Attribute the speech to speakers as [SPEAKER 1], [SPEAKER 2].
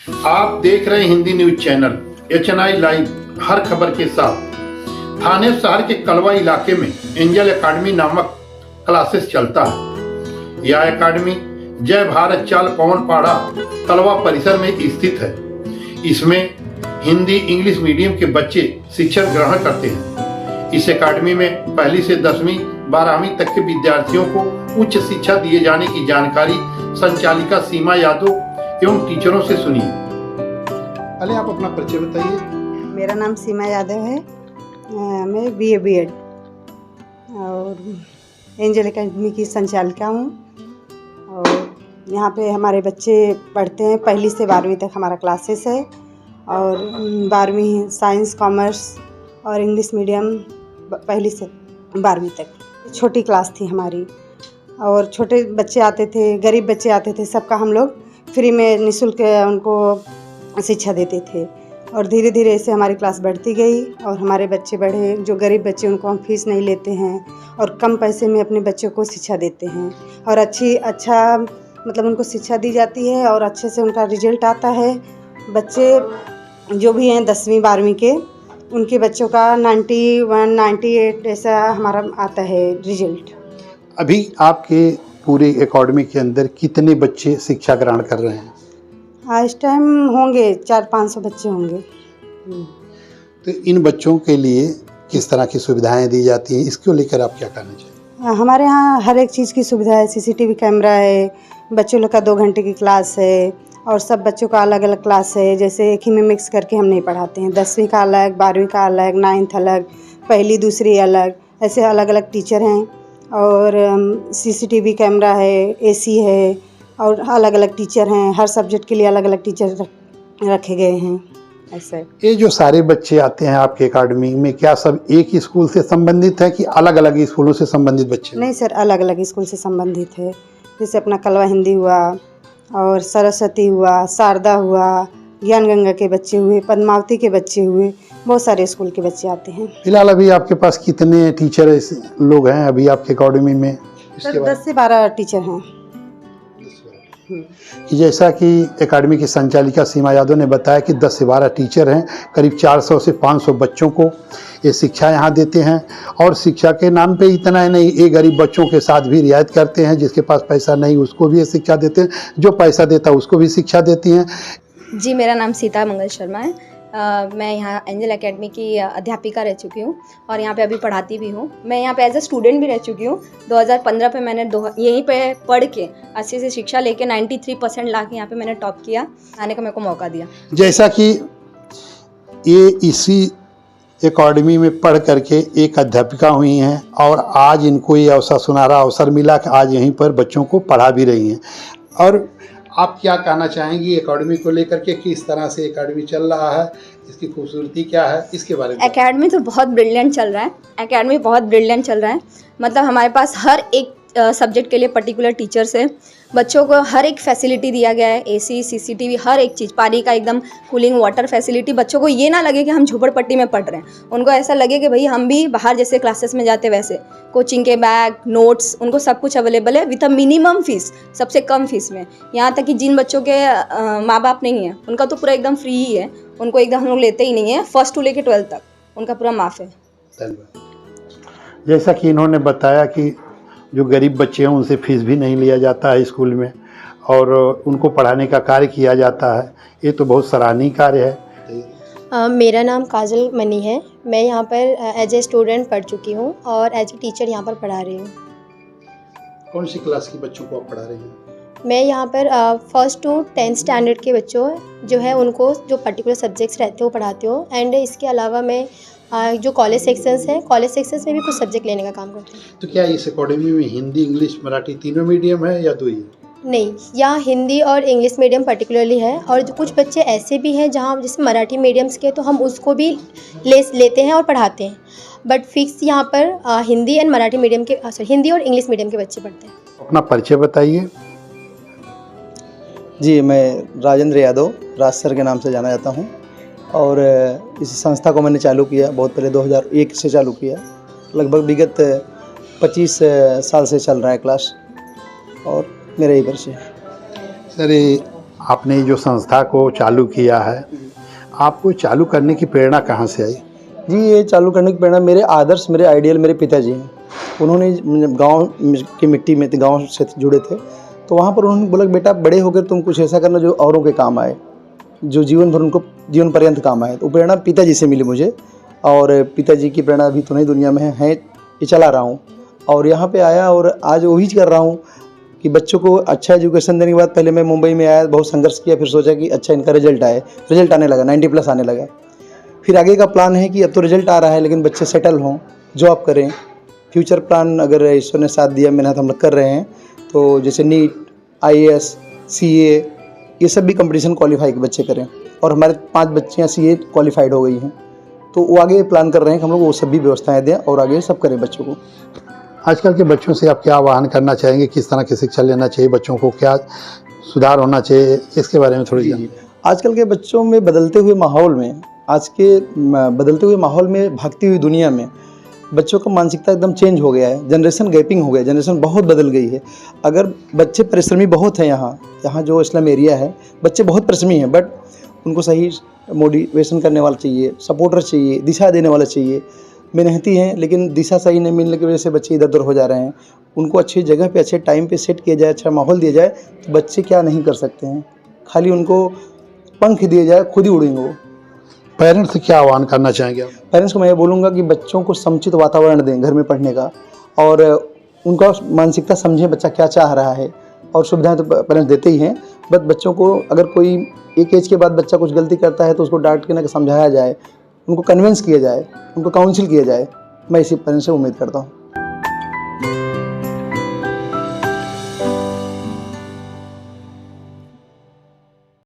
[SPEAKER 1] आप देख रहे हैं Hindi news channel HNI live, हर खबर के साथ। थाने शहर के कलवा इलाके में एंजल एकेडमी नामक क्लासेस चलता है। यह एकेडमी जय भारत चाल पवनपाड़ा कलवा परिसर में स्थित है। इसमें हिंदी इंग्लिश मीडियम के बच्चे शिक्षा ग्रहण करते हैं। इस एकेडमी में पहली से 10वीं 12वीं तक के विद्यार्थियों को उच्च शिक्षा दिए जाने की जानकारी संचालिका सीमा यादव एवं टीचरों से सुनिए। पहले आप अपना परिचय बताइए।
[SPEAKER 2] मेरा नाम सीमा यादव है। मैं BA B.Ed और एंजल एकेडमी की संचालिका हूँ। और यहाँ पे हमारे बच्चे पढ़ते हैं, पहली से 12वीं तक हमारा क्लासेस है। और 12वीं साइंस कॉमर्स और इंग्लिश मीडियम पहली से 12वीं तक। छोटी क्लास थी हमारी और छोटे बच्चे आते थे, गरीब बच्चे आते थे, सबका हम लोग फ्री में निःशुल्क उनको शिक्षा देते थे। और धीरे धीरे ऐसे हमारी क्लास बढ़ती गई और हमारे बच्चे बढ़े। जो गरीब बच्चे उनको हम फीस नहीं लेते हैं और कम पैसे में अपने बच्चों को शिक्षा देते हैं। और अच्छा मतलब उनको शिक्षा दी जाती है और अच्छे से उनका रिजल्ट आता है। बच्चे जो भी हैं 10वीं 12वीं के, उनके बच्चों का 91 98 ऐसा हमारा आता है रिजल्ट।
[SPEAKER 1] अभी आपके पूरे एकेडमी के अंदर कितने बच्चे शिक्षा ग्रहण कर रहे हैं?
[SPEAKER 2] इस टाइम होंगे 400-500 बच्चे होंगे।
[SPEAKER 1] तो इन बच्चों के लिए किस तरह की सुविधाएं दी जाती हैं, इसको लेकर आप क्या कहना चाहिए?
[SPEAKER 2] हमारे यहाँ हर एक चीज़ की सुविधा है। CCTV कैमरा है, बच्चों लोग का 2 घंटे की क्लास है और सब बच्चों का अलग अलग क्लास है। जैसे एक ही में मिक्स करके हम नहीं पढ़ाते हैं। 10वीं का अलग, 12वीं का अलग, 9th अलग, पहली दूसरी अलग, ऐसे अलग अलग टीचर हैं। और CCTV कैमरा है, AC है और अलग अलग टीचर हैं। हर सब्जेक्ट के लिए अलग अलग टीचर रखे गए हैं। ऐसे
[SPEAKER 1] ये जो सारे बच्चे आते हैं आपके एकेडमी में, क्या सब एक ही स्कूल से संबंधित है कि अलग अलग स्कूलों से संबंधित बच्चे?
[SPEAKER 2] नहीं सर, अलग अलग स्कूल से संबंधित है। जैसे अपना कलवा हिंदी हुआ और सरस्वती हुआ, शारदा हुआ, ज्ञान गंगा के बच्चे हुए, पद्मावती के बच्चे हुए, बहुत सारे स्कूल के बच्चे आते हैं।
[SPEAKER 1] फिलहाल अभी आपके पास कितने टीचर लोग हैं अभी आपके एकेडमी में?
[SPEAKER 2] सर 10 से 12 टीचर हैं।
[SPEAKER 1] कि जैसा कि एकेडमी की संचालिका सीमा यादव ने बताया कि 10 से 12 टीचर हैं, करीब 400 से 500 बच्चों को ये शिक्षा यहाँ देते हैं। और शिक्षा के नाम पे इतना ही नहीं, ये गरीब बच्चों के साथ भी रियायत करते हैं। जिसके पास पैसा नहीं उसको भी ये शिक्षा देते हैं, जो पैसा देता है उसको भी शिक्षा देती हैं।
[SPEAKER 3] जी, मेरा नाम सीता मंगल शर्मा है। मैं यहाँ एंजल एकेडमी की अध्यापिका रह चुकी हूँ और यहाँ पे अभी पढ़ाती भी हूँ। मैं यहाँ पे एज अ स्टूडेंट भी रह चुकी हूँ। 2015 पे मैंने यहीं पे पढ़ के अच्छे से शिक्षा लेके 93% ला के यहाँ पे मैंने टॉप किया। आने का मेरे को मौका दिया।
[SPEAKER 1] जैसा कि ये इसी एकेडमी में पढ़ करके एक अध्यापिका हुई हैं और आज इनको ये सुनहरा अवसर मिला कि आज यहीं पर बच्चों को पढ़ा भी रही हैं। और आप क्या कहना चाहेंगी एकेडमी को लेकर के, किस तरह से एकेडमी चल रहा है, इसकी खूबसूरती क्या है, इसके बारे में?
[SPEAKER 3] एकेडमी तो बहुत ब्रिलियंट चल रहा है। एकेडमी बहुत ब्रिलियंट चल रहा है। मतलब हमारे पास हर एक सब्जेक्ट के लिए पर्टिकुलर टीचर्स है। बच्चों को हर एक फैसिलिटी दिया गया है, AC CCTV हर एक चीज़, पानी का एकदम कूलिंग वाटर फैसिलिटी। बच्चों को ये ना लगे कि हम झोपड़पट्टी में पढ़ रहे हैं, उनको ऐसा लगे कि भाई हम भी बाहर जैसे क्लासेस में जाते वैसे। कोचिंग के बैग, नोट्स, उनको सब कुछ अवेलेबल है विथ अ मिनिमम फीस, सबसे कम फीस में। यहाँ तक कि जिन बच्चों के माँ बाप नहीं है उनका तो पूरा एकदम फ्री ही है। उनको एकदम हम लोग लेते ही नहीं है। 1st to लेके 12th तक उनका पूरा माफ़ है।
[SPEAKER 1] जैसा कि इन्होंने बताया कि जो गरीब बच्चे हैं उनसे फीस भी नहीं लिया जाता है स्कूल में और उनको पढ़ाने का कार्य किया जाता है। ये तो बहुत सराहनीय कार्य है।
[SPEAKER 4] मेरा नाम काजल मनी है। मैं यहाँ पर एज ए स्टूडेंट पढ़ चुकी हूँ और एज ए टीचर यहाँ पर पढ़ा रही हूँ।
[SPEAKER 1] कौन सी क्लास के बच्चों को आप पढ़ा रही हैं?
[SPEAKER 4] मैं यहाँ पर 1st to 10th स्टैंडर्ड के बच्चों जो है उनको जो पर्टिकुलर सब्जेक्ट्स रहते हैं वो पढ़ाती हूँ। एंड इसके अलावा मैं जो कॉलेज सेक्शंस हैं, कॉलेज सेक्शंस में भी कुछ सब्जेक्ट लेने का काम करती हूँ।
[SPEAKER 1] तो क्या इस एकेडमी में हिंदी इंग्लिश मराठी तीनों मीडियम है या 2 ही?
[SPEAKER 4] नहीं, यहाँ हिंदी और इंग्लिश मीडियम पर्टिकुलरली है। और जो कुछ बच्चे ऐसे भी हैं जहाँ जैसे मराठी मीडियम्स के, तो हम उसको भी लेते हैं और पढ़ाते हैं। बट फिक्स यहाँ पर हिंदी एंड मराठी मीडियम के हिंदी और इंग्लिश मीडियम के बच्चे पढ़ते हैं।
[SPEAKER 1] अपना परिचय बताइए।
[SPEAKER 5] जी, मैं राजेंद्र यादव, राज सर के नाम से जाना जाता हूँ। और इस संस्था को मैंने चालू किया बहुत पहले 2001 से चालू किया। लगभग विगत 25 साल से चल रहा है क्लास और मेरा ये परिचय है।
[SPEAKER 1] सर, आपने जो संस्था को चालू किया है, आपको चालू करने की प्रेरणा कहाँ से आई?
[SPEAKER 5] जी, ये चालू करने की प्रेरणा मेरे आदर्श, मेरे आइडियल मेरे पिताजी हैं। उन्होंने गांव की मिट्टी में थे, गांव से जुड़े थे, तो वहाँ पर उन्होंने बोला बेटा बड़े होकर तुम कुछ ऐसा करना जो औरों के काम आए, जो जीवन भर उनको जीवन पर्यंत काम आए। तो प्रेरणा पिताजी से मिली मुझे, और पिताजी की प्रेरणा अभी तो नहीं दुनिया में है, ये चला रहा हूँ और यहाँ पे आया और आज वही कर रहा हूँ कि बच्चों को अच्छा एजुकेशन देने के बाद पहले मैं मुंबई में आया, बहुत संघर्ष किया, फिर सोचा कि अच्छा इनका रिजल्ट आए, रिजल्ट आने लगा, 90+ आने लगा। फिर आगे का प्लान है कि अब तो रिजल्ट आ रहा है लेकिन बच्चे सेटल हों, जॉब करें। फ्यूचर प्लान अगर ईश्वर ने साथ दिया, मेहनत हम लोग कर रहे हैं, तो जैसे नीट, IAS, CA ये सब भी कंपटीशन क्वालिफाई के बच्चे करें, और हमारे 5 बच्चियाँ CA क्वालिफाइड हो गई हैं, तो वो आगे प्लान कर रहे हैं कि हम लोग वो सब भी व्यवस्थाएँ दें और आगे सब करें बच्चों को।
[SPEAKER 1] आजकल के बच्चों से आप क्या आह्वान करना चाहेंगे? किस तरह की शिक्षा लेना चाहिए? बच्चों को क्या सुधार होना चाहिए? इसके बारे में थोड़ी जानिए।
[SPEAKER 5] आजकल के बच्चों में बदलते हुए माहौल में, आज के बदलते हुए माहौल में, भागती हुई दुनिया में बच्चों का मानसिकता एकदम चेंज हो गया है। जनरेशन गैपिंग हो गया, जनरेशन बहुत बदल गई है। अगर बच्चे परिश्रमी बहुत हैं, यहाँ जो स्लम एरिया है, बच्चे बहुत परिश्रमी हैं, बट उनको सही मोटिवेशन करने वाला चाहिए, सपोर्टर चाहिए, दिशा देने वाला चाहिए। मेहनती हैं लेकिन दिशा सही नहीं मिलने की वजह से बच्चे इधर उधर हो जा रहे हैं। उनको अच्छी जगह पे, अच्छे टाइम पे सेट किया जाए, अच्छा माहौल दिया जाए, तो बच्चे क्या नहीं कर सकते हैं। खाली उनको पंख दिए जाए, खुद ही उड़ेंगे वो।
[SPEAKER 1] पेरेंट्स से क्या आह्वान करना चाहेंगे आप?
[SPEAKER 5] पेरेंट्स को मैं ये बोलूँगा कि बच्चों को समुचित वातावरण दें घर में पढ़ने का, और उनका मानसिकता समझें बच्चा क्या चाह रहा है, और सुविधाएं तो पेरेंट्स देते ही हैं, बट बच्चों को अगर कोई एक एज के बाद बच्चा कुछ गलती करता है तो उसको डांट के ना समझाया जाए, उनको कन्विंस किया जाए, उनको काउंसिल किया जाए। मैं इसी पेरेंट्स से उम्मीद करता हूँ।